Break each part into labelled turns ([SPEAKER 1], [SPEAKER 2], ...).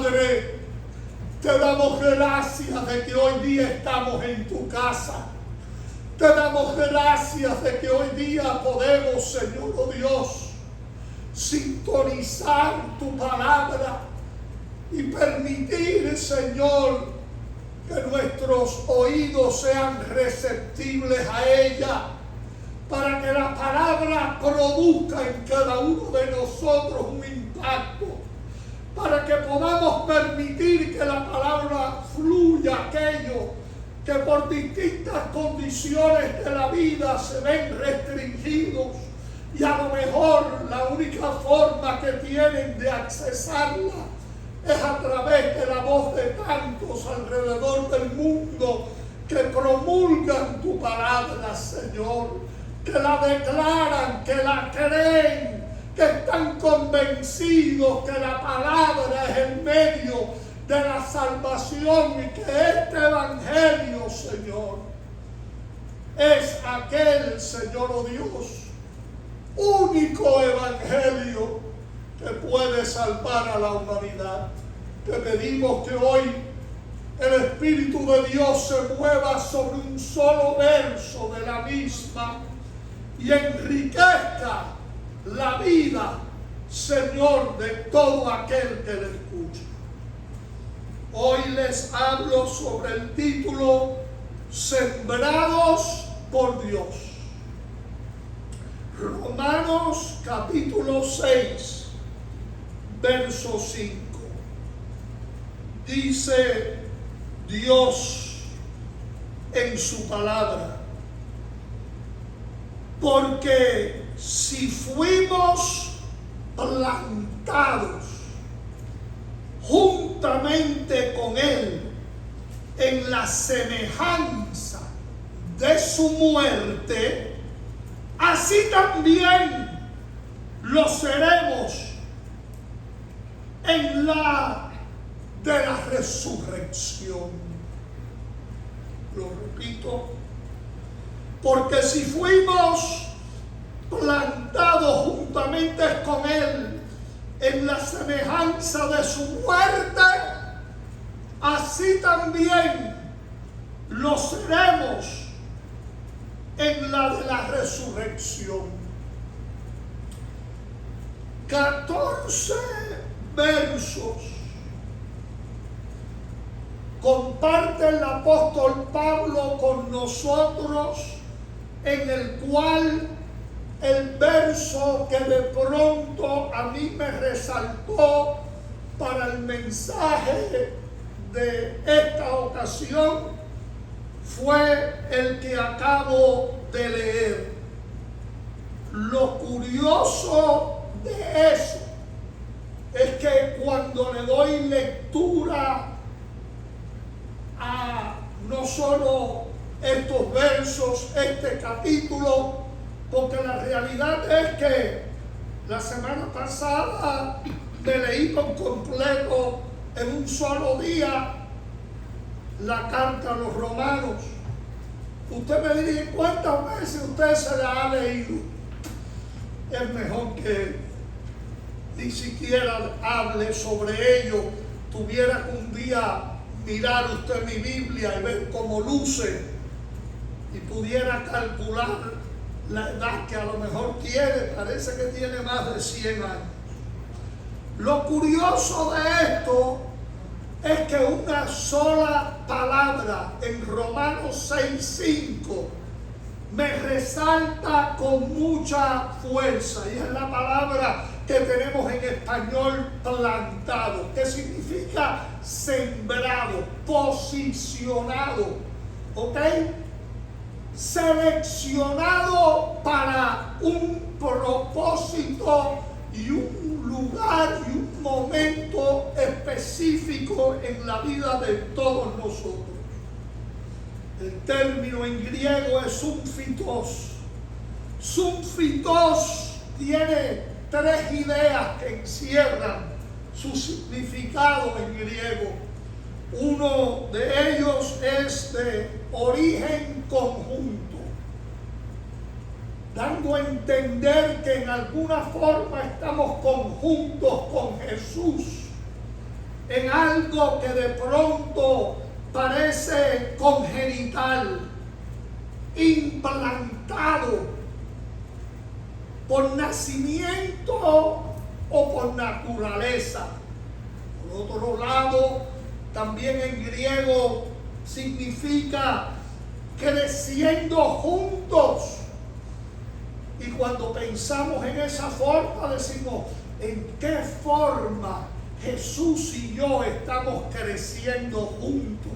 [SPEAKER 1] Padre, te damos gracias de que hoy día estamos en tu casa. Te damos gracias de que hoy día podemos, Señor, oh Dios, sintonizar tu palabra y permitir, Señor, que nuestros oídos sean receptibles a ella, para que la palabra produzca en cada uno de nosotros un impacto, para que podamos permitir que la palabra fluya aquello que por distintas condiciones de la vida se ven restringidos y a lo mejor la única forma que tienen de accesarla es a través de la voz de tantos alrededor del mundo que promulgan tu palabra, Señor, que la declaran, que la creen, que están convencidos que la palabra es el medio de la salvación y que este evangelio, Señor, es aquel, Señor, oh Dios, único evangelio que puede salvar a la humanidad. Te pedimos que hoy el Espíritu de Dios se mueva sobre un solo verso de la misma y enriquezca la vida, Señor, de todo aquel que le escucha. Hoy les hablo sobre el título Sembrados por Dios. Romanos capítulo 6, verso 5. Dice Dios en su palabra: porque si fuimos plantados juntamente con Él en la semejanza de su muerte, así también lo seremos en la de la resurrección. Lo repito, porque si fuimos plantados juntamente con Él en la semejanza de su muerte, así también lo seremos en la de la resurrección. 14 versos comparte el apóstol Pablo con nosotros, en el cual el verso que de pronto a mí me resaltó para el mensaje de esta ocasión fue el que acabo de leer. Lo curioso de eso es que cuando le doy lectura a no solo estos versos, este capítulo, porque la realidad es que la semana pasada me leí con completo en un solo día la carta a los romanos. Usted me diría, ¿cuántas veces usted se la ha leído? Es mejor que ni siquiera hable sobre ello. Tuviera que un día mirar usted mi Biblia y ver cómo luce y pudiera calcular la edad que a lo mejor tiene. Parece que tiene más de 100 años. Lo curioso de esto es que una sola palabra en Romanos 6:5 me resalta con mucha fuerza, y es la palabra que tenemos en español plantado, que significa sembrado, posicionado, ¿ok? Seleccionado para un propósito y un lugar y un momento específico en la vida de todos nosotros. El término en griego es sumfitos. Sumfitos tiene 3 ideas que encierran su significado en griego. Uno de ellos es de origen conjunto, dando a entender que en alguna forma estamos conjuntos con Jesús en algo que de pronto parece congenital, implantado por nacimiento o por naturaleza. Por otro lado, también en griego significa creciendo juntos. Y cuando pensamos en esa forma, decimos, ¿en qué forma Jesús y yo estamos creciendo juntos?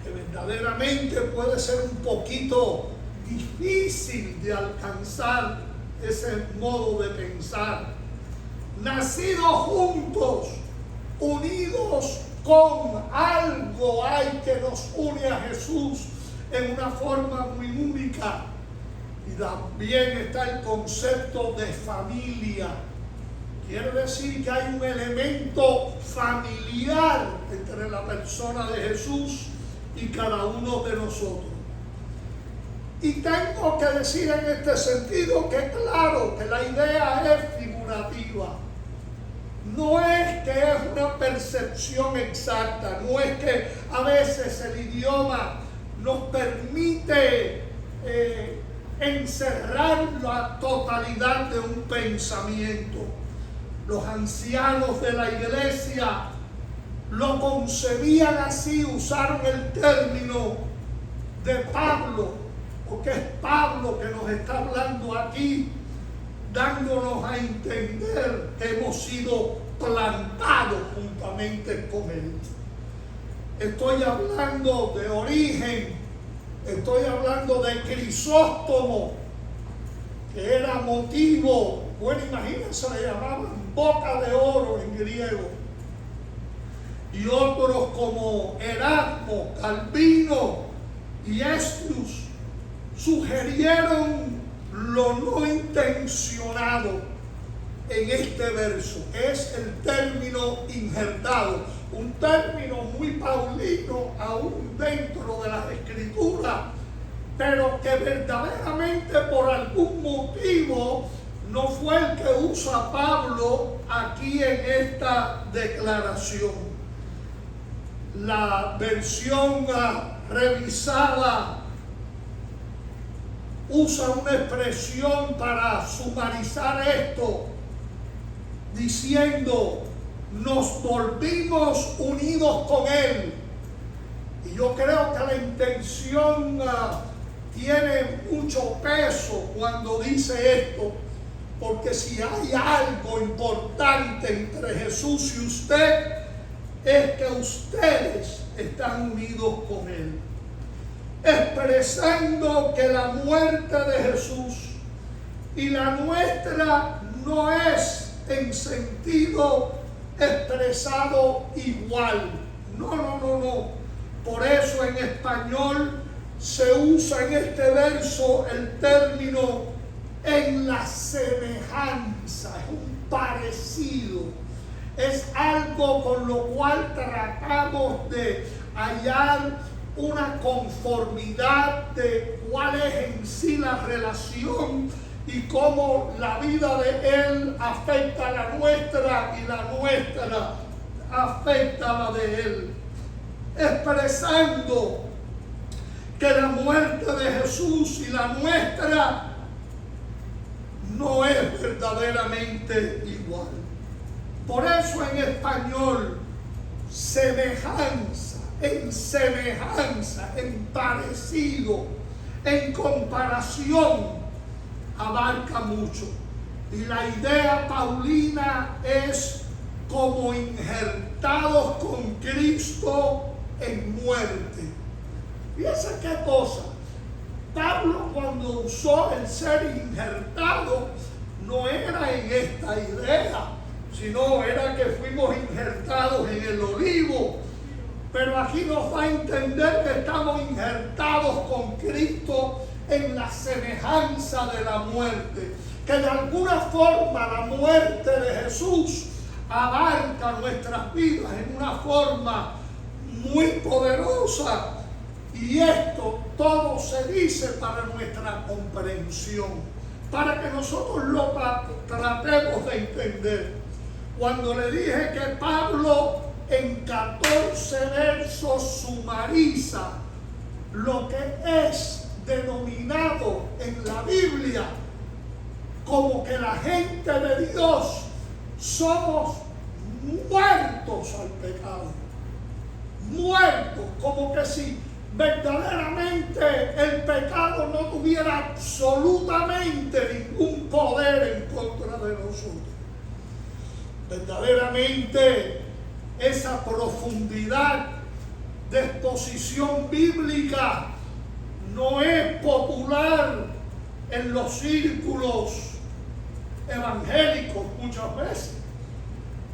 [SPEAKER 1] Que verdaderamente puede ser un poquito difícil de alcanzar ese modo de pensar. Nacidos juntos, unidos con algo hay que nos une a Jesús en una forma muy única. Y también está el concepto de familia. Quiere decir que hay un elemento familiar entre la persona de Jesús y cada uno de nosotros. Y tengo que decir en este sentido que claro que la idea es figurativa. No es que es una percepción exacta, no es que a veces el idioma nos permite encerrar la totalidad de un pensamiento. Los ancianos de la iglesia lo concebían así, usaron el término de Pablo, porque es Pablo que nos está hablando aquí, dándonos a entender que hemos sido plantados juntamente con Él. Estoy hablando de Origen, estoy hablando de Crisóstomo, que era motivo, bueno, imagínense, le llamaban boca de oro en griego. Y otros como Erasmo, Calvino y Estius sugerieron lo no intencionado en este verso. Es el término injertado, un término muy paulino aún dentro de las escrituras, pero que verdaderamente por algún motivo no fue el que usa Pablo aquí en esta declaración. La versión revisada usa una expresión para sumarizar esto, diciendo, nos volvimos unidos con Él. Y yo creo que la intención tiene mucho peso cuando dice esto, porque si hay algo importante entre Jesús y usted, es que ustedes están unidos con Él, expresando que la muerte de Jesús y la nuestra no es en sentido expresado igual. No. Por eso en español se usa en este verso el término en la semejanza, es un parecido. Es algo con lo cual tratamos de hallar una conformidad de cuál es en sí la relación y cómo la vida de Él afecta a la nuestra y la nuestra afecta a la de Él. Expresando que la muerte de Jesús y la nuestra no es verdaderamente igual. Por eso en español, semejanza, en parecido, en comparación, abarca mucho. Y la idea paulina es como injertados con Cristo en muerte. Fíjense qué cosa. Pablo, cuando usó el ser injertado, no era en esta idea, sino era que fuimos injertados en el olivo. Pero aquí nos va a entender que estamos injertados con Cristo en la semejanza de la muerte. Que de alguna forma la muerte de Jesús abarca nuestras vidas en una forma muy poderosa. Y esto todo se dice para nuestra comprensión, para que nosotros lo tratemos de entender. cuando le dije que Pablo en 14 versos sumariza lo que es denominado en la Biblia como que la gente de Dios somos muertos al pecado. Muertos, como que si verdaderamente el pecado no tuviera absolutamente ningún poder en contra de nosotros. Verdaderamente esa profundidad de exposición bíblica no es popular en los círculos evangélicos muchas veces,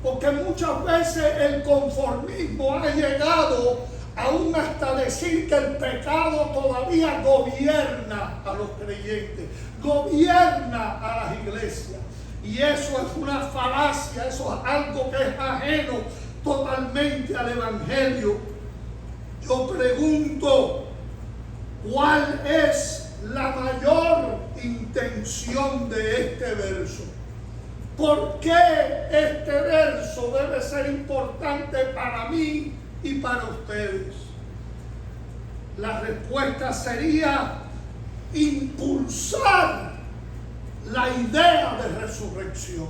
[SPEAKER 1] porque muchas veces el conformismo ha llegado aún hasta decir que el pecado todavía gobierna a los creyentes, gobierna a las iglesias. Y eso es una falacia, eso es algo que es ajeno totalmente al evangelio. Yo pregunto, ¿cuál es la mayor intención de este verso? ¿Por qué este verso debe ser importante para mí y para ustedes? La respuesta sería impulsar la idea de resurrección,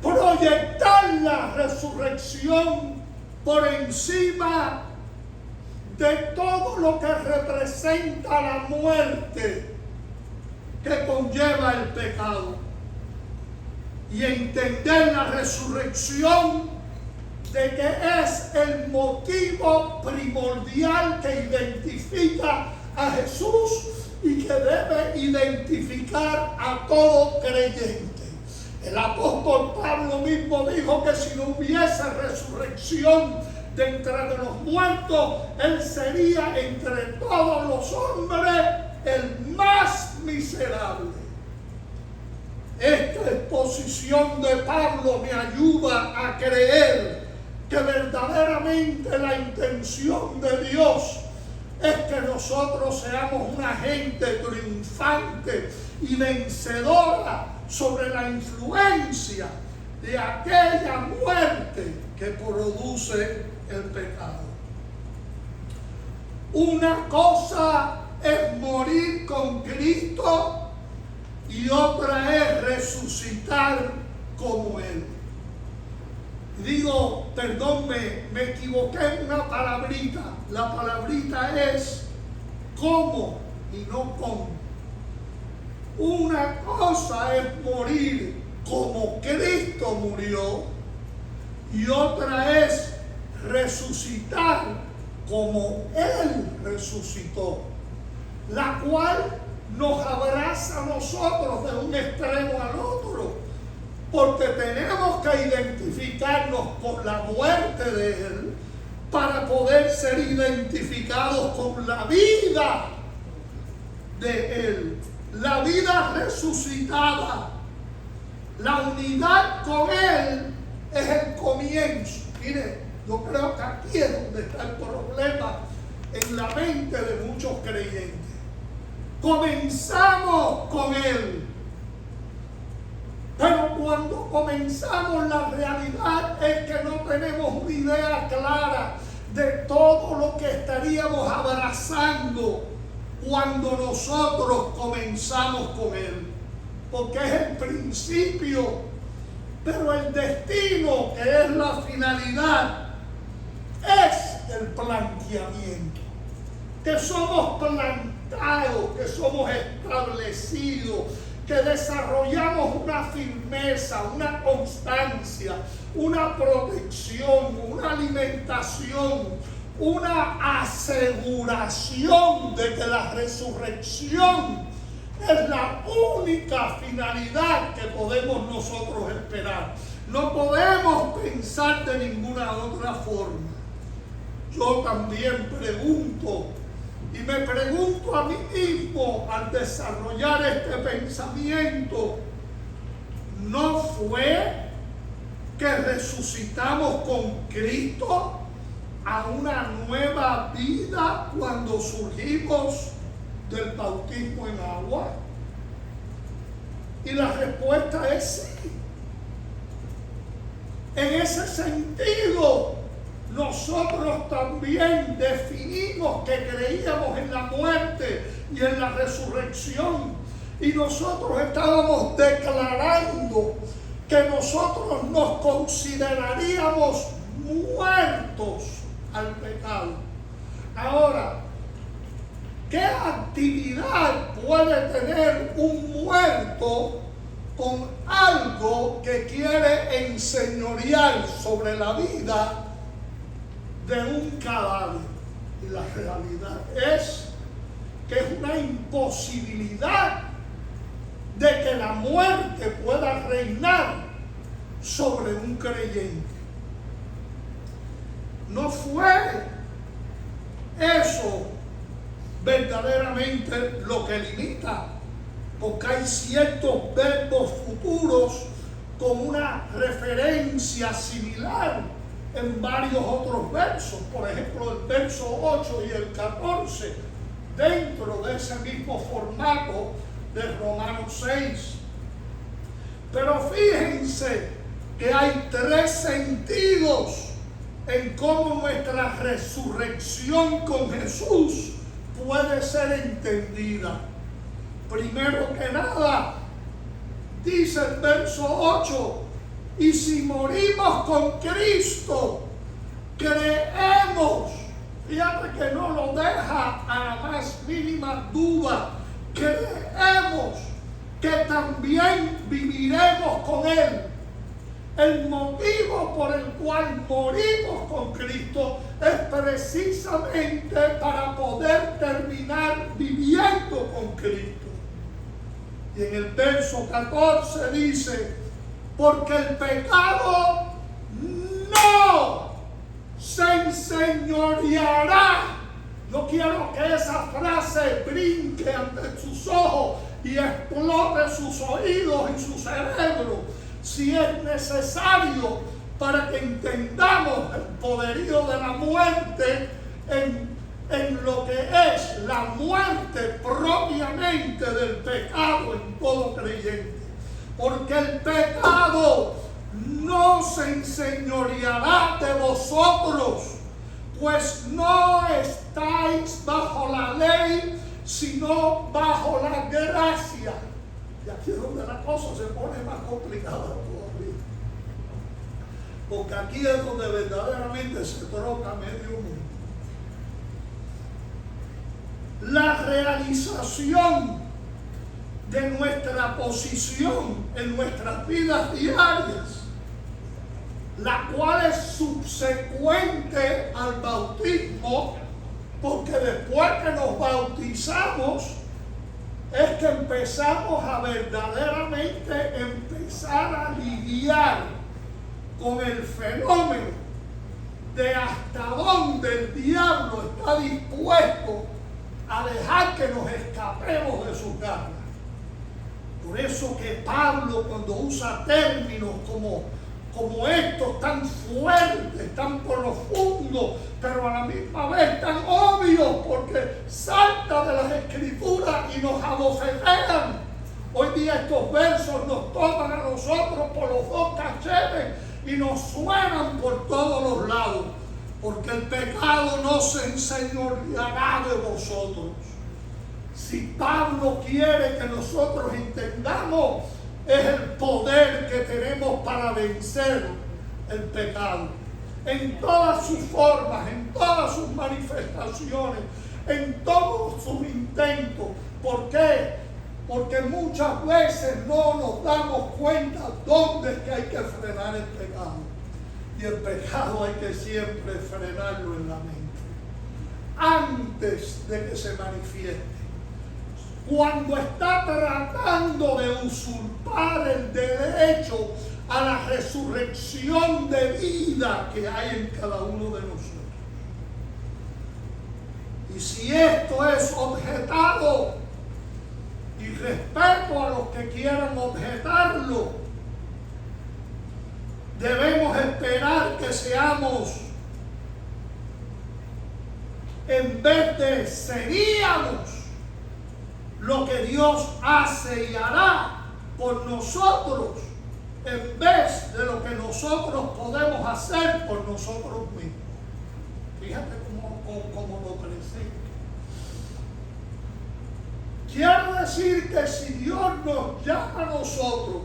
[SPEAKER 1] proyectar la resurrección por encima de todo lo que representa la muerte que conlleva el pecado, y entender la resurrección de que es el motivo primordial que identifica a Jesús y que debe identificar a todo creyente. El apóstol Pablo mismo dijo que si no hubiese resurrección de entre los muertos, él sería entre todos los hombres el más miserable. Esta exposición de Pablo me ayuda a creer que verdaderamente la intención de Dios es que nosotros seamos una gente triunfante y vencedora sobre la influencia de aquella muerte que produce el pecado. Una cosa es morir con Cristo y otra es resucitar como Él. Digo, perdón, me equivoqué en una palabrita. La palabrita es cómo y no cómo. Una cosa es morir como Cristo murió y otra es resucitar como Él resucitó, la cual nos abraza a nosotros de un extremo al otro, porque tenemos que identificarnos con la muerte de Él para poder ser identificados con la vida de Él, la vida resucitada. La unidad con Él es el comienzo. Mire, yo creo que aquí es donde está el problema en la mente de muchos creyentes. Comenzamos con Él, pero cuando comenzamos, la realidad es que no tenemos una idea clara de todo lo que estaríamos abrazando cuando nosotros comenzamos con Él, porque es el principio, pero el destino, que es la finalidad, es el planteamiento, que somos plantados, que somos establecidos, que desarrollamos una firmeza, una constancia, una protección, una alimentación, una aseguración de que la resurrección es la única finalidad que podemos nosotros esperar. No podemos pensar de ninguna otra forma. Yo también pregunto, y me pregunto a mí mismo al desarrollar este pensamiento, ¿no fue que resucitamos con Cristo a una nueva vida cuando surgimos del bautismo en agua? Y la respuesta es sí. En ese sentido, nosotros también definimos que creíamos en la muerte y en la resurrección. Y nosotros estábamos declarando que nosotros nos consideraríamos muertos al pecado. Ahora, ¿qué actividad puede tener un muerto con algo que quiere enseñorear sobre la vida de un cadáver? Y la realidad es que es una imposibilidad de que la muerte pueda reinar sobre un creyente. No fue eso verdaderamente lo que limita, porque hay ciertos verbos futuros con una referencia similar en varios otros versos. Por ejemplo, el verso 8 y el 14, dentro de ese mismo formato de Romanos 6. Pero fíjense que hay tres sentidos en cómo nuestra resurrección con Jesús puede ser entendida. Primero que nada, dice el verso 8, y si morimos con Cristo, creemos, fíjate que no lo deja a la más mínima duda, creemos que también viviremos con Él. El motivo por el cual morimos con Cristo es precisamente para poder terminar viviendo con Cristo. Y en el verso 14 dice, porque el pecado no se enseñoreará. Yo quiero que esa frase brinque ante sus ojos y explote sus oídos y su cerebro, si es necesario, para que entendamos el poderío de la muerte en lo que es la muerte propiamente del pecado en todo creyente. Porque el pecado no se enseñoreará de vosotros, pues no estáis bajo la ley, sino bajo la gracia. Y aquí es donde la cosa se pone más complicada todavía. Porque aquí es donde verdaderamente se troca medio mundo. La realización de nuestra posición en nuestras vidas diarias, la cual es subsecuente al bautismo, porque después que nos bautizamos es que empezamos a verdaderamente empezar a lidiar con el fenómeno de hasta dónde el diablo está dispuesto a dejar que nos escapemos de sus garras. Por eso que Pablo, cuando usa términos como estos tan fuertes, tan profundos, pero a la misma vez tan obvios, porque salta de las escrituras y nos abofetean. Hoy día estos versos nos toman a nosotros por los dos cachetes y nos suenan por todos los lados, porque el pecado no se enseñoreará de vosotros. Si Pablo quiere que nosotros entendamos, es el poder que tenemos para vencer el pecado en todas sus formas, en todas sus manifestaciones, en todos sus intentos. ¿Por qué? Porque muchas veces no nos damos cuenta dónde es que hay que frenar el pecado. Y el pecado hay que siempre frenarlo en la mente, antes de que se manifieste. Cuando está tratando de usurpar el derecho a la resurrección de vida que hay en cada uno de nosotros. Y si esto es objetado, y respeto a los que quieran objetarlo, debemos esperar que seamos, en vez de seríamos, lo que Dios hace y hará por nosotros, en vez de lo que nosotros podemos hacer por nosotros mismos. Fíjate cómo lo presento. Quiere decir que si Dios nos llama a nosotros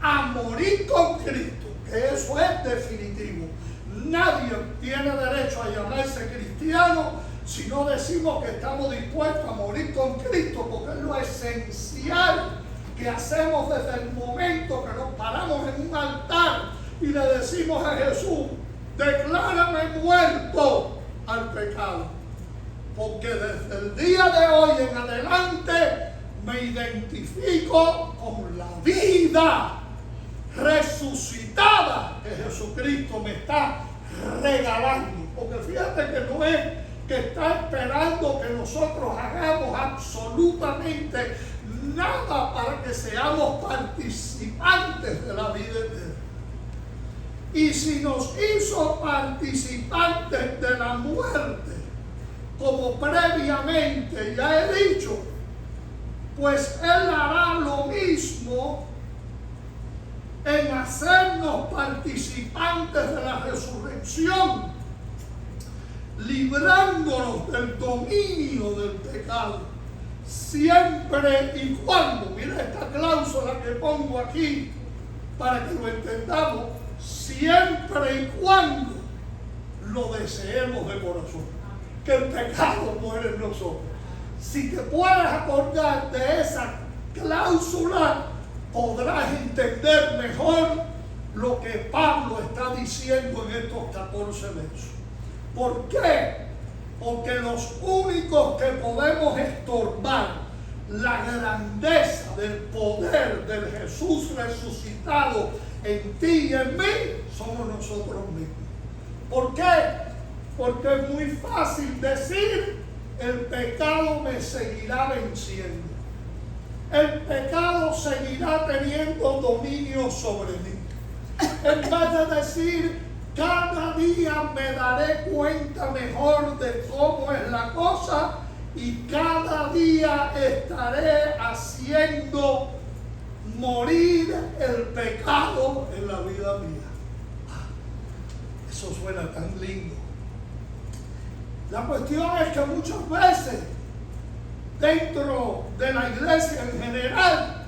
[SPEAKER 1] a morir con Cristo, que eso es definitivo, nadie tiene derecho a llamarse cristiano si no decimos que estamos dispuestos a morir con Cristo, porque es lo esencial que hacemos desde el momento que nos paramos en un altar y le decimos a Jesús: declárame muerto al pecado, porque desde el día de hoy en adelante me identifico con la vida resucitada que Jesucristo me está regalando. Porque fíjate que no es que está esperando que nosotros hagamos absolutamente nada para que seamos participantes de la vida eterna. Y si nos hizo participantes de la muerte, como previamente ya he dicho, pues Él hará lo mismo en hacernos participantes de la resurrección, librándonos del dominio del pecado, siempre y cuando, mira esta cláusula que pongo aquí para que lo entendamos, siempre y cuando lo deseemos de corazón, que el pecado muere en nosotros. Si te puedes acordar de esa cláusula, podrás entender mejor lo que Pablo está diciendo en estos 14 versos. ¿Por qué? Porque los únicos que podemos estorbar la grandeza del poder del Jesús resucitado en ti y en mí somos nosotros mismos. ¿Por qué? Porque es muy fácil decir: el pecado me seguirá venciendo, el pecado seguirá teniendo dominio sobre mí. En vez de decir: cada día me daré cuenta mejor de cómo es la cosa y cada día estaré haciendo morir el pecado en la vida mía. Eso suena tan lindo. La cuestión es que muchas veces dentro de la iglesia en general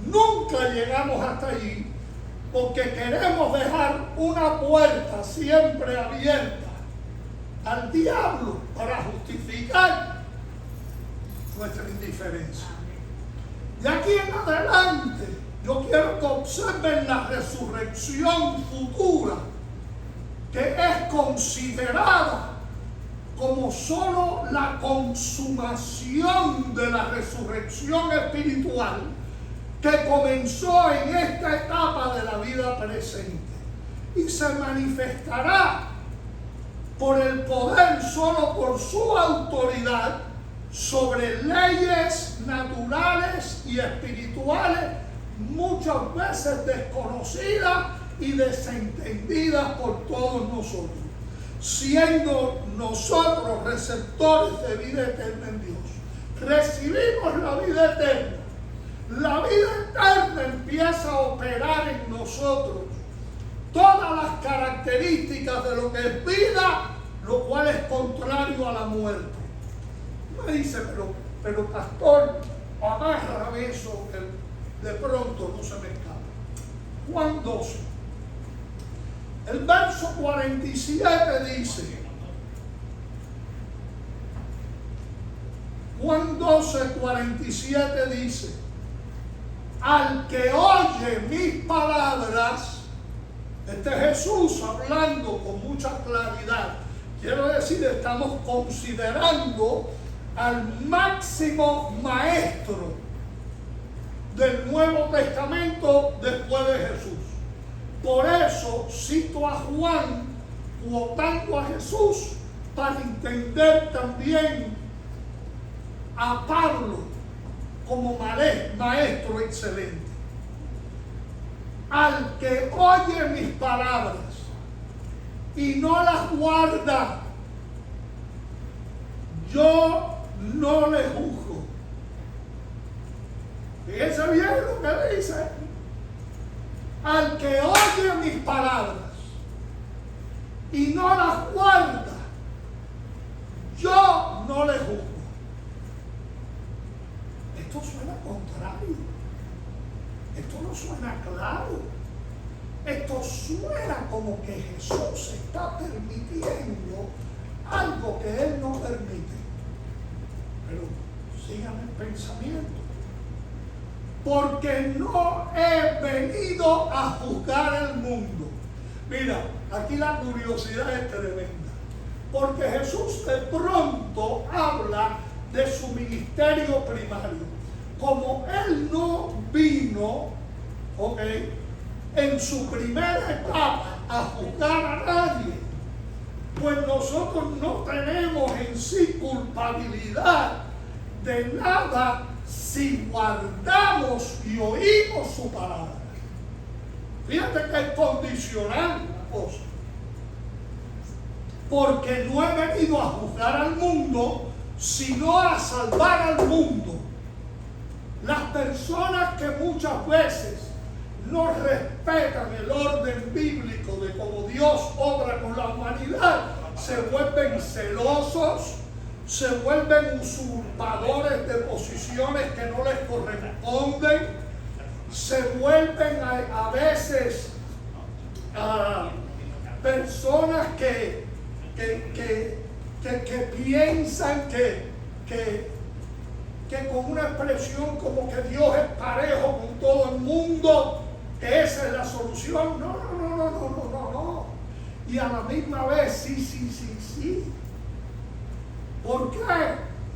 [SPEAKER 1] nunca llegamos hasta allí, porque queremos dejar una puerta siempre abierta al diablo para justificar nuestra indiferencia. De aquí en adelante yo quiero que observen la resurrección futura, que es considerada como solo la consumación de la resurrección espiritual que comenzó en esta etapa de la vida presente y se manifestará por el poder, solo por su autoridad, sobre leyes naturales y espirituales muchas veces desconocidas y desentendidas por todos nosotros, siendo nosotros receptores de vida eterna en Dios. Recibimos la vida eterna. La vida eterna empieza a operar en nosotros todas las características de lo que es vida, lo cual es contrario a la muerte. Me dice, pero pastor, agárrame eso que de pronto no se me escapa. Juan 12. El verso 47 dice, Juan 12, 47 dice: al que oye mis palabras, este Jesús hablando con mucha claridad, quiero decir, estamos considerando al máximo maestro del Nuevo Testamento después de Jesús. Por eso cito a Juan cuotando a Jesús para entender también a Pablo como maestro excelente. Al que oye mis palabras y no las guarda, yo no le juzgo. Fíjense bien lo que dice. al que oye mis palabras y no las guarda, yo no le juzgo. Esto suena contrario. Esto no suena claro. Esto suena como que Jesús está permitiendo algo que Él no permite. Pero sigan el pensamiento. Porque no he venido a juzgar el mundo. Mira, aquí la curiosidad es tremenda. Porque Jesús de pronto habla de su ministerio primario. Como Él no vino, en su primera etapa a juzgar a nadie, pues nosotros no tenemos en sí culpabilidad de nada si guardamos y oímos su palabra. Fíjate que es condicional la cosa. Porque no he venido a juzgar al mundo, sino a salvar al mundo. Las personas que muchas veces no respetan el orden bíblico de cómo Dios obra con la humanidad, se vuelven celosos, se vuelven usurpadores de posiciones que no les corresponden, se vuelven a veces personas que piensan que con una expresión como que Dios es parejo con todo el mundo, que esa es la solución. No. Y a la misma vez, sí. ¿Por qué?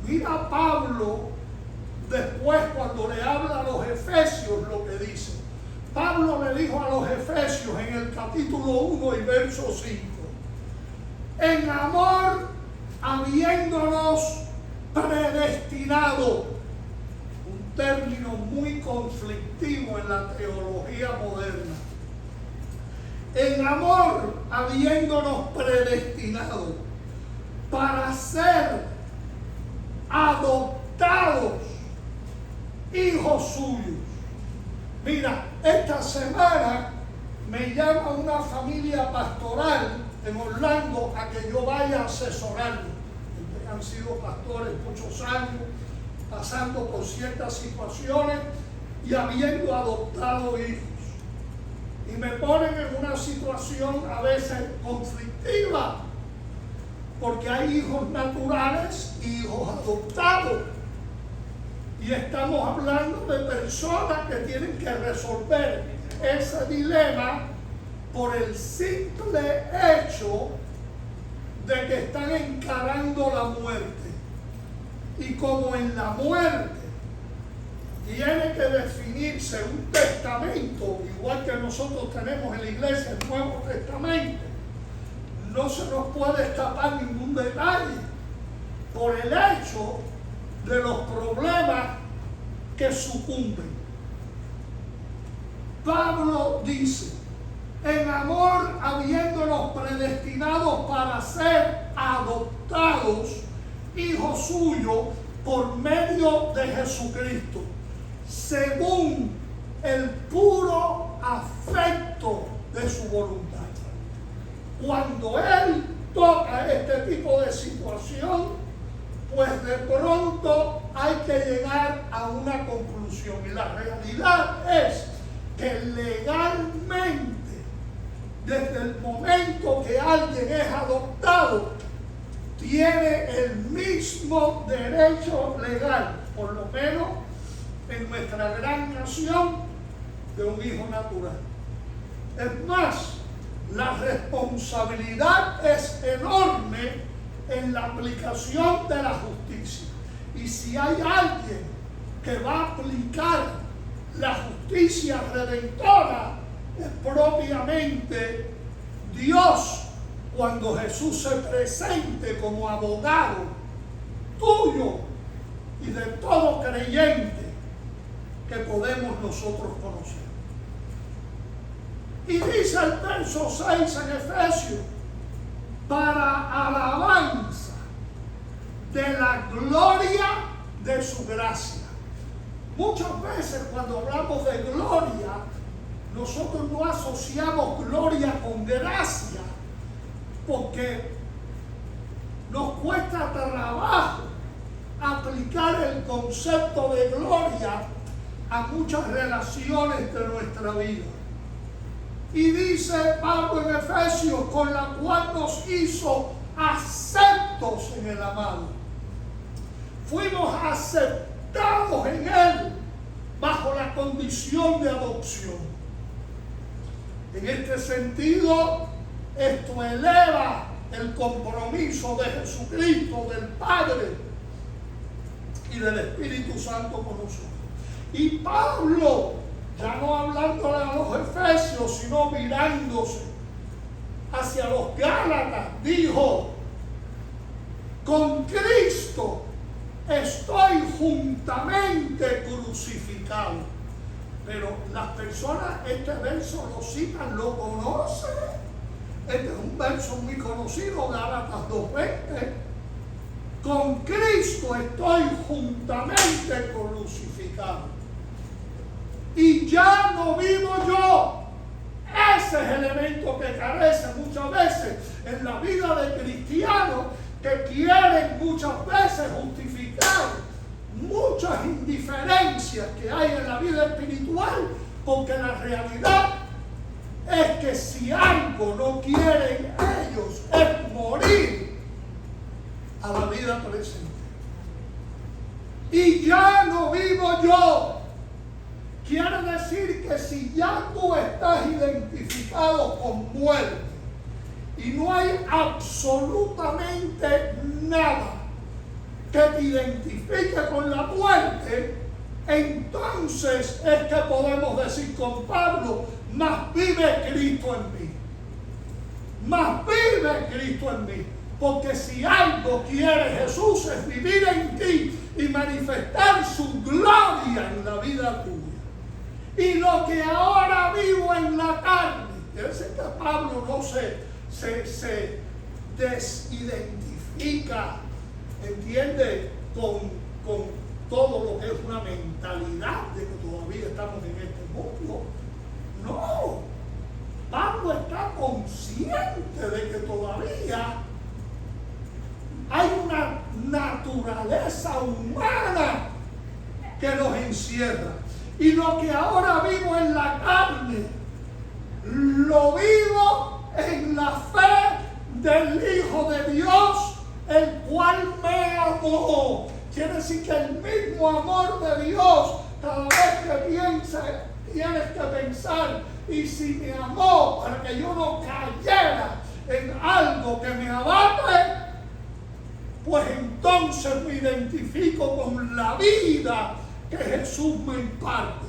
[SPEAKER 1] Mira Pablo, después cuando le habla a los efesios, lo que dice. Pablo le dijo a los efesios en el capítulo 1 y verso 5, en amor habiéndonos predestinado, un término muy conflictivo en la teología moderna. En amor habiéndonos predestinado para ser adoptados hijos suyos. Mira, esta semana me llama una familia pastoral en Orlando a que yo vaya a asesorarlos. Han sido pastores muchos años, pasando por ciertas situaciones y habiendo adoptado hijos. Y me ponen en una situación a veces conflictiva, porque hay hijos naturales y hijos adoptados. Y estamos hablando de personas que tienen que resolver ese dilema por el simple hecho de que están encarando la muerte. Y como en la muerte tiene que definirse un testamento, igual que nosotros tenemos en la iglesia el Nuevo Testamento, no se nos puede escapar ningún detalle por el hecho de los problemas que sucumben. Pablo dice, en amor habiéndonos predestinados para ser adoptados hijos suyos por medio de Jesucristo, según el puro afecto de su voluntad. Cuando Él toca este tipo de situación, pues de pronto hay que llegar a una conclusión. Y la realidad es que legalmente, desde el momento que alguien es adoptado, tiene el mismo derecho legal, por lo menos en nuestra gran nación, de un hijo natural. Es más, la responsabilidad es enorme en la aplicación de la justicia. Y si hay alguien que va a aplicar la justicia redentora, es propiamente Dios, cuando Jesús se presente como abogado tuyo y de todo creyente que podemos nosotros conocer. Y dice el verso 6 en Efesios, para alabanza de la gloria de su gracia. Muchas veces cuando hablamos de gloria, nosotros no asociamos gloria con gracia, porque nos cuesta trabajo aplicar el concepto de gloria a muchas relaciones de nuestra vida. Y dice Pablo en Efesios, con la cual nos hizo aceptos en el amado. Fuimos aceptados en Él bajo la condición de adopción. En este sentido, esto eleva el compromiso de Jesucristo, del Padre y del Espíritu Santo con nosotros. Y Pablo, ya no hablándole a los efesios, sino mirándose hacia los Gálatas, dijo: con Cristo estoy juntamente crucificado. Pero las personas, este verso lo citan, lo conocen. Este es un verso muy conocido, Gálatas 2:20. Con Cristo estoy juntamente crucificado. Y ya no vivo yo. Ese es el elemento que carece muchas veces en la vida de cristianos, que quieren muchas veces justificar muchas indiferencias que hay en la vida espiritual, porque la realidad es que si algo no quieren ellos es morir a la vida presente. Y ya no vivo yo. Quiere decir que si ya tú estás identificado con muerte y no hay absolutamente nada que te identifique con la muerte, entonces es que podemos decir con Pablo: más vive Cristo en mí. Más vive Cristo en mí. Porque si algo quiere Jesús es vivir en ti y manifestar su gloria en la vida tuya. Y lo que ahora vivo en la carne, quiere decir que Pablo no se desidentifica, ¿entiende? Con todo lo que es una mentalidad de que todavía estamos en este mundo. No, Pablo está consciente de que todavía hay una naturaleza humana que nos encierra. Y lo que ahora vivo en la carne, lo vivo en la fe del Hijo de Dios, el cual me amó. Quiere decir que el mismo amor de Dios, cada vez que piensa, tienes que pensar: y si me amó para que yo no cayera en algo que me abate, pues entonces me identifico con la vida que Jesús me imparte,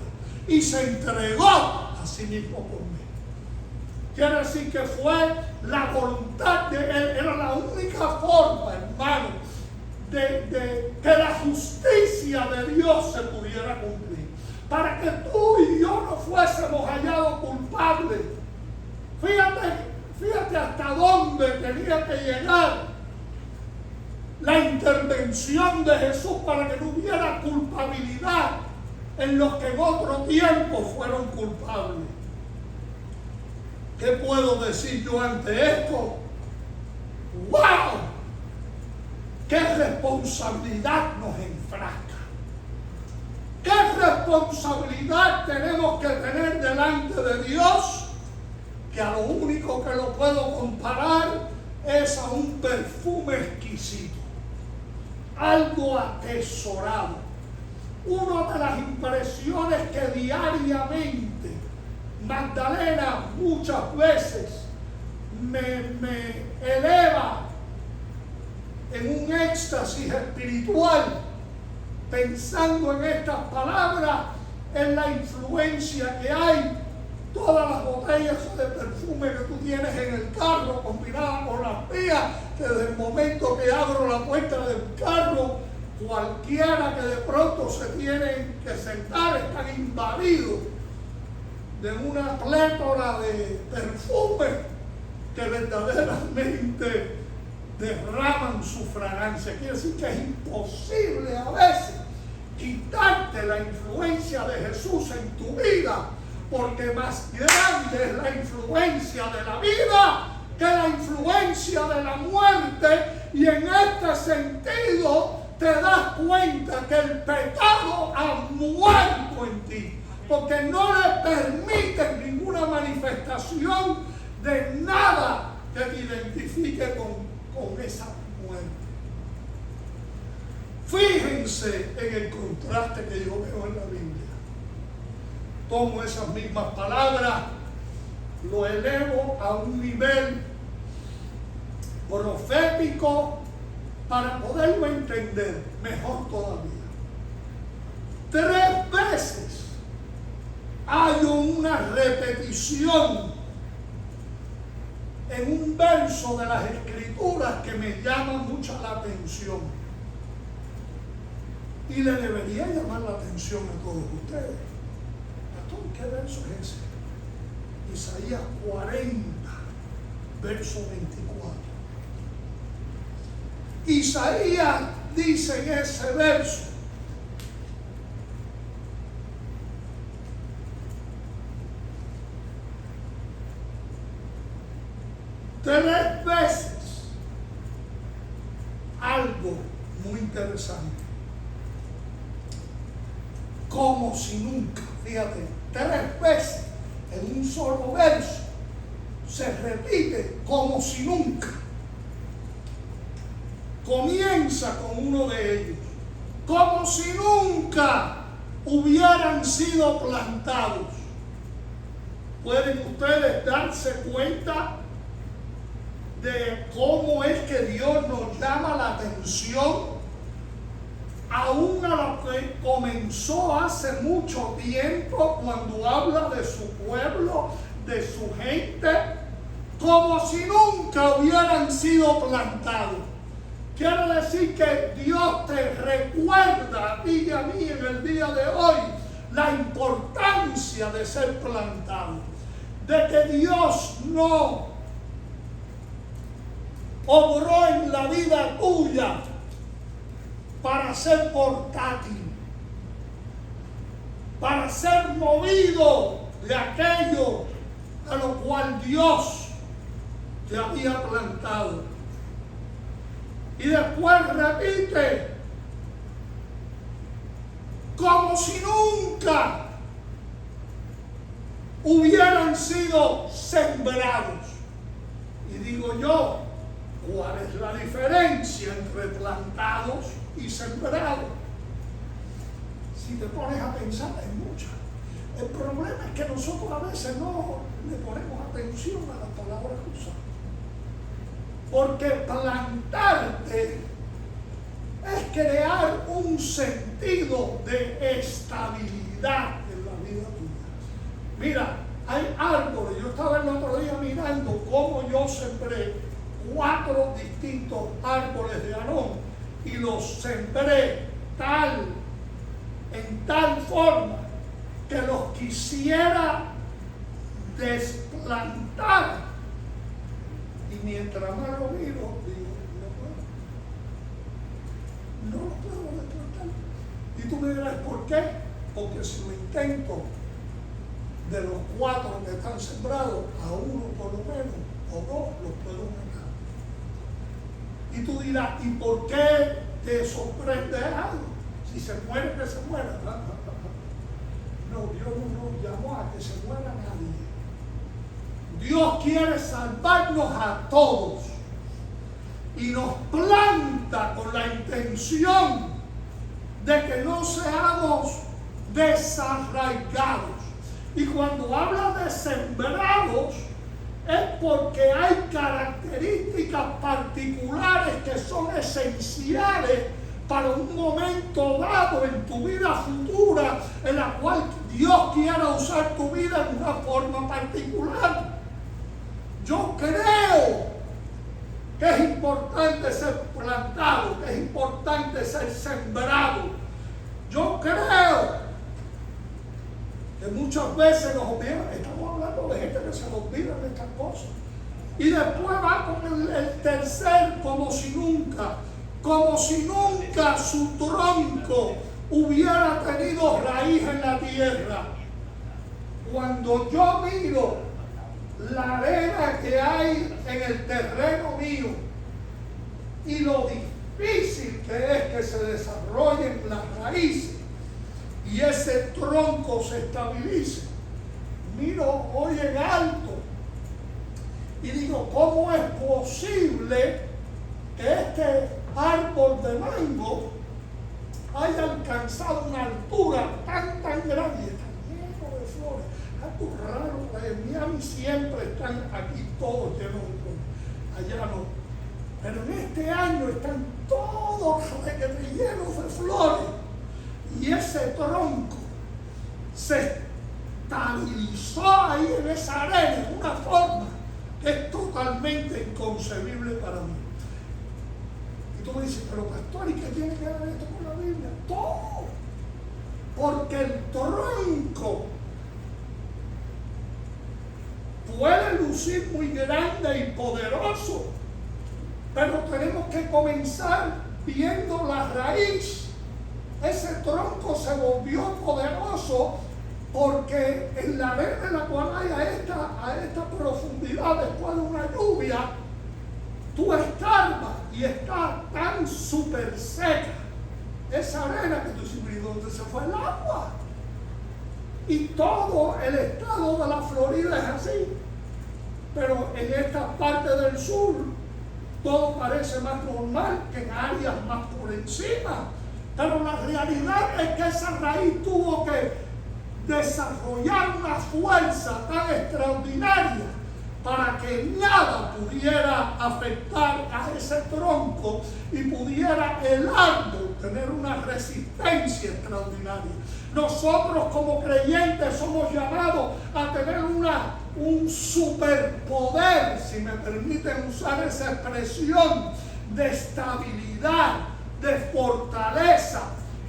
[SPEAKER 1] y se entregó a sí mismo por mí. Quiere decir que fue la voluntad de Él, era la única forma, hermano, de que la justicia de Dios se pudiera cumplir, para que tú y yo no fuésemos hallados culpables. Fíjate hasta dónde tenía que llegar la intervención de Jesús para que no hubiera culpabilidad en los que en otro tiempo fueron culpables. ¿Qué puedo decir yo ante esto? ¡Wow! ¡Qué responsabilidad nos enfrasca! ¿Qué responsabilidad tenemos que tener delante de Dios? Que a lo único que lo puedo comparar es a un perfume exquisito, algo atesorado. Una de las impresiones que diariamente Magdalena muchas veces me eleva en un éxtasis espiritual pensando en estas palabras, en la influencia que hay. Todas las botellas de perfume que tú tienes en el carro, combinadas con las mías, que desde el momento que abro la puerta del carro, cualquiera que de pronto se tiene que sentar están invadidos de una plétora de perfumes que verdaderamente derraman su fragancia. Quiere decir que es imposible a veces quitarte la influencia de Jesús en tu vida, porque más grande es la influencia de la vida que la influencia de la muerte, y en este sentido te das cuenta que el pecado ha muerto en ti, porque no le permites ninguna manifestación de nada que te identifique con esa muerte. Fíjense en el contraste que yo veo en la Biblia. Tomo esas mismas palabras, lo elevo a un nivel profético para poderlo entender mejor todavía. 3 veces hay una repetición en un verso de las Escrituras que me llama mucho la atención. Y le debería llamar la atención a todos ustedes. Pastor, ¿qué verso es ese? Isaías 40, verso 24. Isaías dice en ese verso: tres veces algo muy interesante. Como si nunca, fíjate, 3 veces en un solo verso se repite como si nunca. Comienza con uno de ellos: como si nunca hubieran sido plantados. ¿Pueden ustedes darse cuenta de cómo es que Dios nos llama la atención? Aún a lo que comenzó hace mucho tiempo, cuando habla de su pueblo, de su gente, como si nunca hubieran sido plantados. Quiere decir que Dios te recuerda a ti y a mí en el día de hoy la importancia de ser plantado, de que Dios no obró en la vida tuya para ser portátil, para ser movido de aquello a lo cual Dios te había plantado. Y después repite: como si nunca hubieran sido sembrados. Y digo yo, ¿cuál es la diferencia entre plantados y sembrados? Si te pones a pensar, hay mucha. El problema es que nosotros a veces no le ponemos atención a las palabras que usamos. Porque plantarte es crear un sentido de estabilidad en la vida tuya. Mira, hay árboles. Yo estaba el otro día mirando cómo yo sembré 4 distintos árboles de Aarón y los sembré en tal forma que los quisiera desplantar. Y mientras más lo miro, digo, no lo puedo desplantar. Y tú me dirás, ¿por qué? Porque si lo intento, de los 4 que están sembrados, a uno por lo menos, o 2, los puedo matar. Y tú dirás, ¿y por qué te sorprende algo? Si se muere, que se muera. No, Dios no nos llamó a que se muera nadie. Dios quiere salvarnos a todos y nos planta con la intención de que no seamos desarraigados. Y cuando habla de sembrados es porque hay características particulares que son esenciales para un momento dado en tu vida futura, en la cual Dios quiera usar tu vida en una forma particular. Yo creo que es importante ser plantado, que es importante ser sembrado. Yo creo que muchas veces nos olvidamos, estamos hablando de gente que se nos olvida de estas cosas. Y después va con el tercer, como si nunca su tronco hubiera tenido raíz en la tierra. cuando yo miro la arena que hay en el terreno mío y lo difícil que es que se desarrollen las raíces y ese tronco se estabilice, miro hoy en alto y digo, ¿cómo es posible que este árbol de mango haya alcanzado una altura tan grande? Está lleno de flores. Algo raro, en Miami siempre están aquí todos llenos de flores, allá no. Pero en este año están todos llenos de flores. Y ese tronco se estabilizó ahí en esa arena de una forma que es totalmente inconcebible para mí. Y tú me dices, pero pastor, ¿y qué tiene que ver esto con la Biblia? Todo. Porque el tronco puede lucir muy grande y poderoso, pero tenemos que comenzar viendo la raíz. Ese tronco se volvió poderoso porque en la arena en la cual hay a esta profundidad después de una lluvia, tú escarbas y está tan súper seca esa arena que tú dices, ¿y dónde se fue el agua? Y todo el estado de la Florida es así. Pero en esta parte del sur todo parece más normal que en áreas más por encima. Pero la realidad es que esa raíz tuvo que desarrollar una fuerza tan extraordinaria para que nada pudiera afectar a ese tronco y pudiera el árbol tener una resistencia extraordinaria. Nosotros como creyentes somos llamados a tener un superpoder, si me permiten usar esa expresión, de estabilidad, de fortaleza,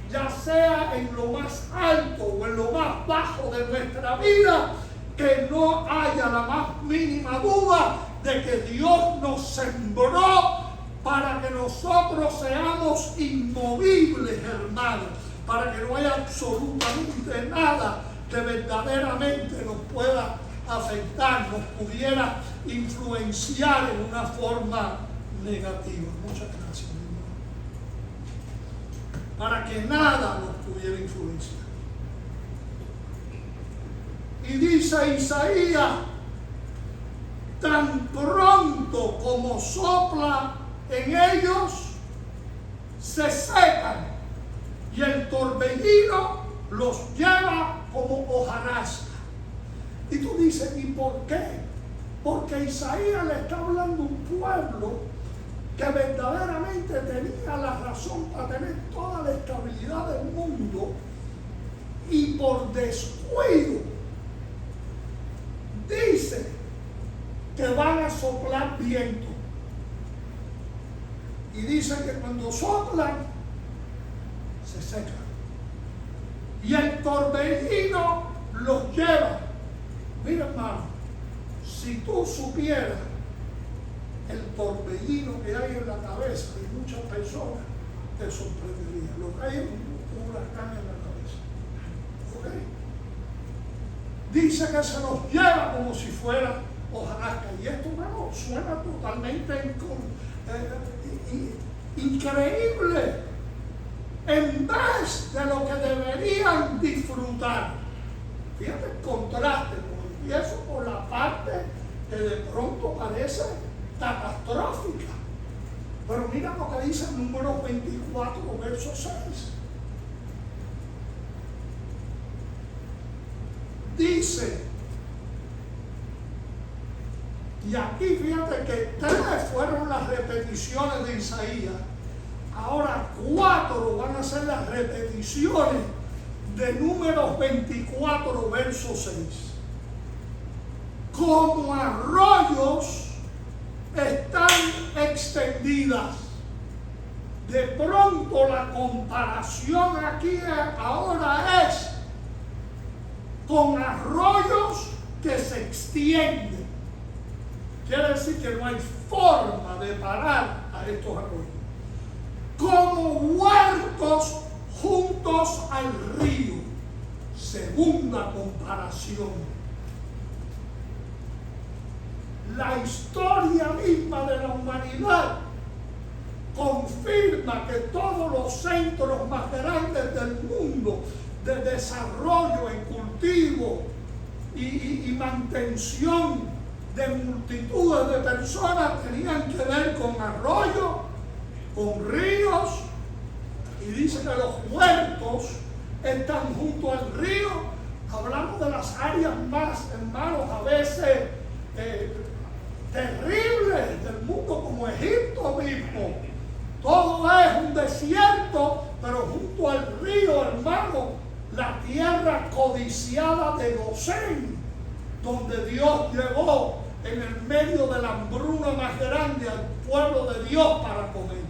[SPEAKER 1] ya sea en lo más alto o en lo más bajo de nuestra vida, que no haya la más mínima duda de que Dios nos sembró para que nosotros seamos inmovibles, hermanos, para que no haya absolutamente nada que verdaderamente nos pueda afectar, nos pudiera influenciar en una forma negativa. Muchas gracias, hermano. Para que nada nos pudiera influenciar. Y dice Isaías, tan pronto como sopla en ellos, se secan y el torbellino los lleva como hojarasca. Y tú dices, ¿y por qué? Porque Isaías le está hablando a un pueblo que verdaderamente tenía la razón para tener toda la estabilidad del mundo y por descuido dice que van a soplar viento. Y dice que cuando soplan, se secan. Y el torbellino los lleva. Mira, hermano, si tú supieras el torbellino que hay en la cabeza de muchas personas, te sorprendería. Lo que hay es un huracán en la cabeza. ¿Ok? Dice que se los lleva como si fuera hojarasca. Y esto, bueno, suena totalmente increíble. En vez de lo que deberían disfrutar. Fíjate el contraste. Empiezo por la parte que de pronto parece catastrófica. Pero mira lo que dice el número 24, verso 6. Dice, y aquí fíjate que 3 fueron las repeticiones de Isaías, ahora 4 van a ser las repeticiones de Números 24, verso 6. Como arroyos están extendidas. De pronto la comparación aquí ahora es con arroyos que se extienden. Quiere decir que no hay forma de parar a estos arroyos. Como huertos juntos al río. Segunda comparación. la historia misma de la humanidad confirma que todos los centros más grandes del mundo de desarrollo en cultivo y mantención de multitudes de personas tenían que ver con arroyos, con ríos, y dice que los huertos están junto al río. Hablamos de las áreas más, hermanos, a veces terribles del mundo, como Egipto mismo. Todo es un desierto, pero junto al río, hermano, la tierra codiciada de Gosén, donde Dios llevó en el medio de la hambruna más grande al pueblo de Dios para comer.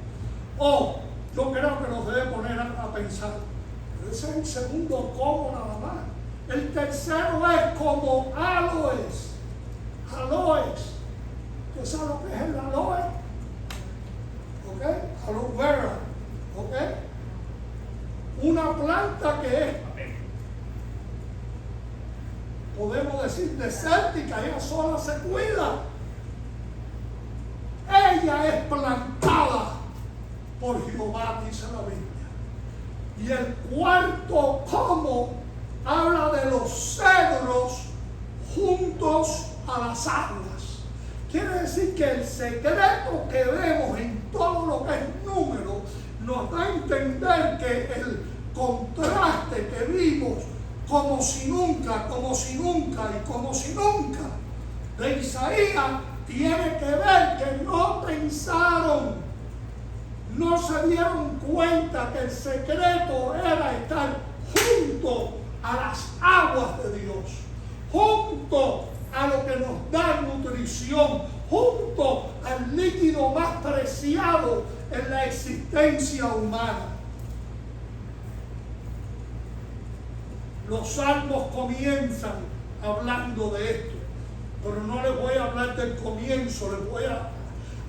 [SPEAKER 1] Oh, yo creo que nos debe poner a pensar. Ese es el segundo cómo nada más. El tercero es como aloes. Aloes. ¿Usted sabe lo que es el aloe? ¿Ok? Aloe vera. ¿Ok? Una planta que es, podemos decir, desértica. Ella sola se cuida. Ella es plantada por Jehová, dice la Biblia. Y el cuarto cómo habla de los cedros juntos a las aguas. Quiere decir que el secreto que vemos en todo lo que es número nos da a entender que el contraste que vimos como si nunca y como si nunca de Isaías tiene que ver que no pensaron, no se dieron cuenta que el secreto era estar junto a las aguas de Dios, junto a lo que nos da nutrición, junto al líquido más preciado en la existencia humana. Los salmos comienzan hablando de esto, pero no les voy a hablar del comienzo, les voy a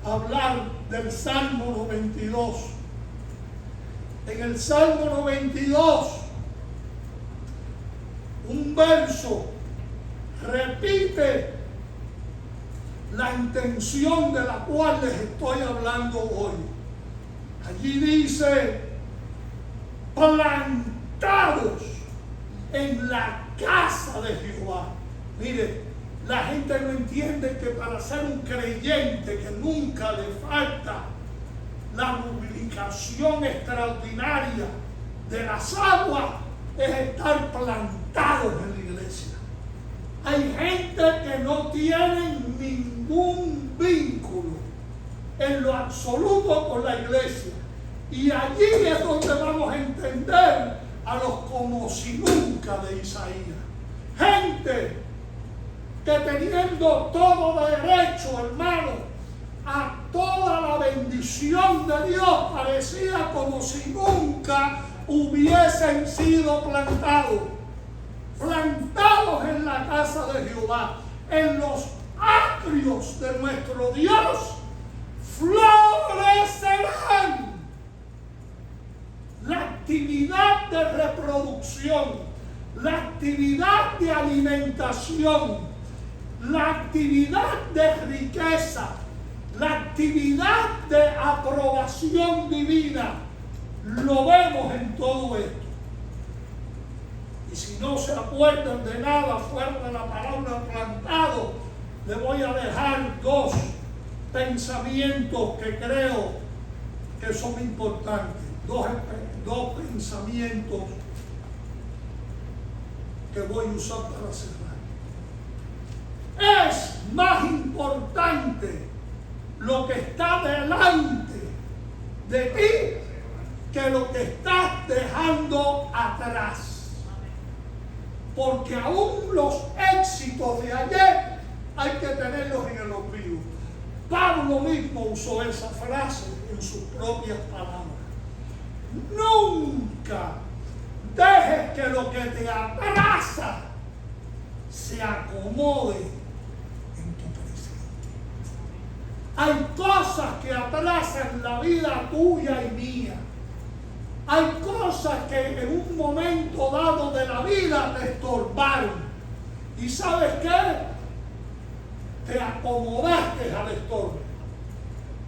[SPEAKER 1] hablar del Salmo 92. En el Salmo 92, un verso repite la intención de la cual les estoy hablando hoy. Allí dice: plantados en la casa de Jehová. Mire, la gente no entiende que para ser un creyente que nunca le falta la lubricación extraordinaria de las aguas es estar plantados en la iglesia. Hay gente que no tiene ningún vínculo en lo absoluto con la iglesia, y allí es donde vamos a entender a los como si nunca de Isaías. Gente que teniendo todo derecho, hermano, a toda la bendición de Dios, parecía como si nunca hubiesen sido plantados en la casa de Jehová, en los atrios de nuestro Dios, florecerán. La actividad de reproducción, la actividad de alimentación, la actividad de riqueza, la actividad de aprobación divina, lo vemos en todo esto. Y si no se acuerdan de nada fuera de la palabra plantado, les voy a dejar dos pensamientos que creo que son importantes. Dos pensamientos que voy a usar para cerrar. Es más importante lo que está delante de ti que lo que estás dejando atrás. Porque aún los éxitos de ayer hay que tenerlos en el olvido. Pablo mismo usó esa frase en sus propias palabras. Nunca dejes que lo que te atrasa se acomode en tu presente. Hay cosas que atrasan la vida tuya y mía. Hay cosas que en un momento dado de la vida te estorbaron. ¿Y sabes qué? te acomodaste al estorbo,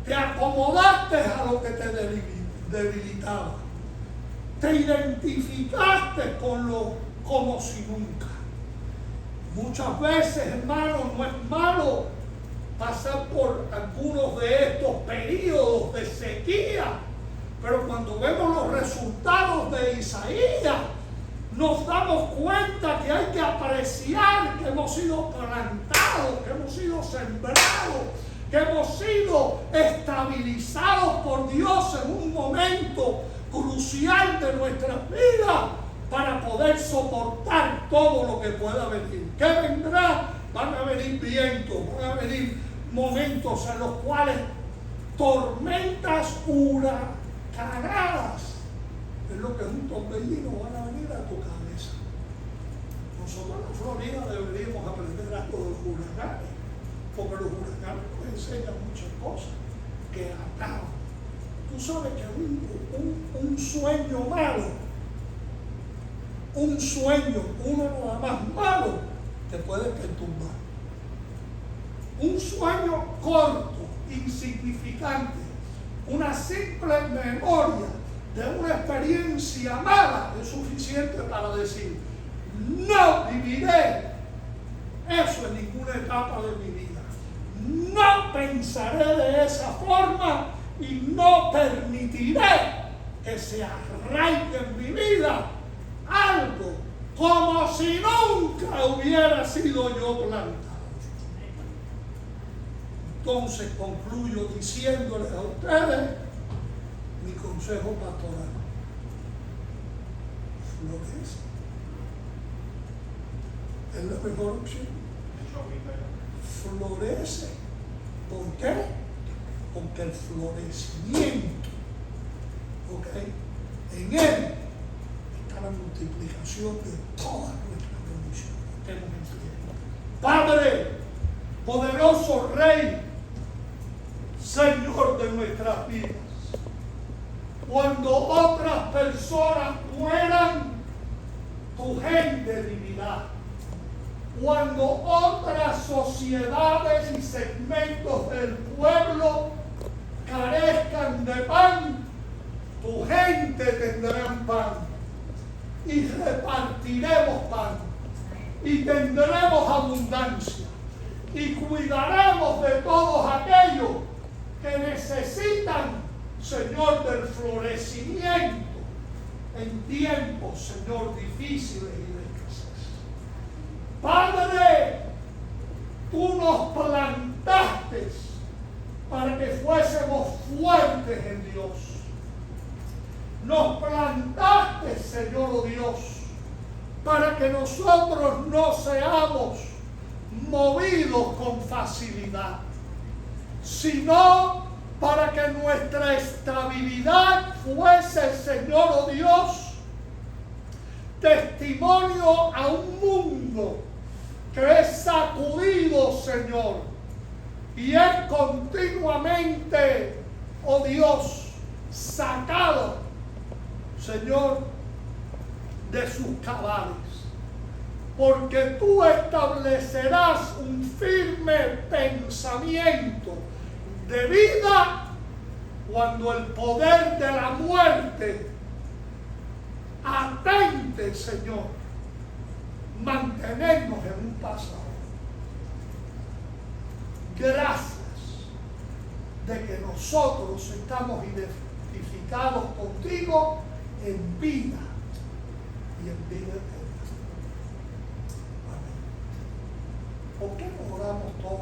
[SPEAKER 1] te acomodaste a lo que te debilitaba, te identificaste con lo como si nunca. Muchas veces, hermano, no es malo pasar por algunos de estos periodos de sequía, pero cuando vemos los resultados de Isaías, nos damos cuenta que hay que apreciar que hemos sido plantados, que hemos sido sembrados, que hemos sido estabilizados por Dios en un momento crucial de nuestras vidas para poder soportar todo lo que pueda venir. ¿Qué vendrá? Van a venir vientos, van a venir momentos en los cuales tormentas huracanadas, es lo que un torbellino van a venir a tu cabeza. Nosotros en la Florida deberíamos aprender algo de los huracanes, porque los huracanes nos enseñan muchas cosas que acaban. Tú sabes que un sueño malo, un sueño, uno nada más malo, te puede perturbar. Un sueño corto, insignificante, una simple memoria de una experiencia mala es suficiente para decir: no viviré eso en ninguna etapa de mi vida. No pensaré de esa forma y no permitiré que se arraigue en mi vida algo como si nunca hubiera sido yo plantado. Entonces concluyo diciéndoles a ustedes mi consejo pastoral: florece. Es la mejor opción. Florece. ¿Por qué? Porque el florecimiento, en él está la multiplicación de todas nuestras bendiciones. Padre, poderoso Rey, Señor de nuestras vidas, cuando otras personas mueran, tu gente vivirá. Cuando otras sociedades y segmentos del pueblo carezcan de pan, tu gente tendrá pan. Y repartiremos pan. Y tendremos abundancia. Y cuidaremos de todos aquellos que necesitan, Señor, del florecimiento en tiempos, Señor, difíciles y de escasez. Padre, tú nos plantaste para que fuésemos fuertes en Dios. Nos plantaste, Señor, oh Dios, para que nosotros no seamos movidos con facilidad, sino para que nuestra estabilidad fuese, Señor, oh Dios, testimonio a un mundo que es sacudido, Señor, y es continuamente, oh Dios, sacado, Señor, de sus cabales. Porque tú establecerás un firme pensamiento de vida cuando el poder de la muerte atente, Señor, mantenernos en un pasado. Gracias de que nosotros estamos identificados contigo en vida y en vida eterna. Amén. ¿Por qué no oramos todos?